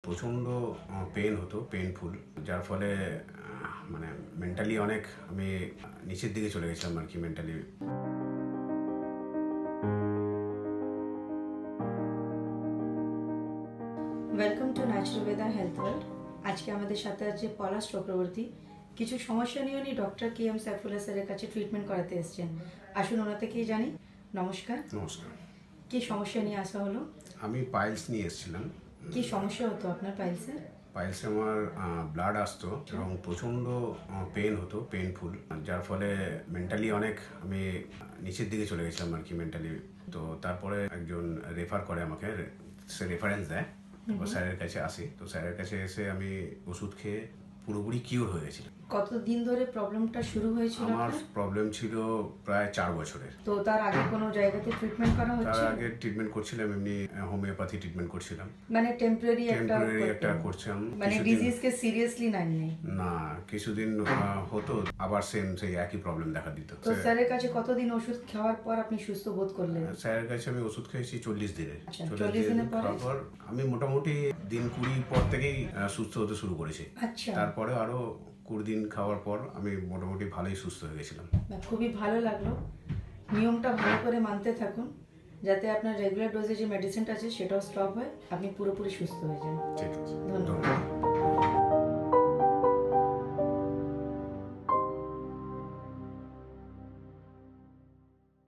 প্রচণ্ড পেন হতো, পেনফুল, যার ফলে মানে মেন্টালি অনেক আমি নিচের দিকে চলে গেছিলাম আর কি মেন্টালি। ওয়েলকাম টু ন্যাচুরালবেদা হেলথ ওয়ার্ল্ড। আজকে আমাদের সাথে আছে পলাশ চক্রবর্তী। কিছু সমস্যা নিয়ে উনি ডক্টর KM সাইফুল্লাহ স্যারের কাছে ট্রিটমেন্ট করাতে এসেছেন। আসুন ওনা থেকেই জানি। নমস্কার। নমস্কার। কি সমস্যা নিয়ে আসা হলো? আমি পাইলস নিয়ে এসেছিলাম। কি সমস্যা হতো আপনার পাইলসে? পাইলসে আমার ব্লাড আসতো এবং প্রচণ্ড পেন হতো, পেনফুল, যার ফলে মেন্টালি অনেক আমি নিচের দিকে চলে গেছিলাম আর কি মেন্টালি। তো তারপরে একজন রেফার করে আমাকে, সে রেফারেন্স দেয়, তারপর স্যারের কাছে আসি। তো স্যারের কাছে এসে আমি ওষুধ খেয়ে পুরোপুরি কিওর হয়ে গেছিলাম। কতদিন ধরে প্রবলেমটা শুরু হয়েছিল? আমার প্রবলেম ছিল প্রায় 4 বছরের। তো তার আগে কোনো জায়গাতে ট্রিটমেন্ট করা তার হচ্ছে? আগে ট্রিটমেন্ট করছিলাম, এমনি হোমিওপ্যাথি ট্রিটমেন্ট করছিলাম। মানে টেম্পোরারি একটা করছিলাম, মানে ডিজিজকে সিরিয়াসলি নেননি? না, কিছুদিন হতো, আবার সেই একই প্রবলেম দেখা দিত। তো স্যারের কাছে কতদিন ওষুধ খাওয়ার পর আপনি সুস্থ বোধ করলেন? স্যারের কাছে আমি ওষুধ খেয়েছি 40 দিনে। 40 দিনের পর আমি মোটামুটি দিন 20 পর থেকেই সুস্থ হতে শুরু করেছি। আচ্ছা, তারপরে আরো 20 দিন খাওয়ার পর আমি মোটামুটি ভালোই সুস্থ হয়ে গেছিলাম। খুবই ভালো লাগলো। নিয়মটা ভালো করে মানতে থাকুন, যাতে আপনার রেগুলার ডোজে যে মেডিসিনটা আছে সেটাও স্টপ হয়, আপনি পুরোপুরি সুস্থ হয়ে যান। ঠিক আছে, ধন্যবাদ। ধন্যবাদ।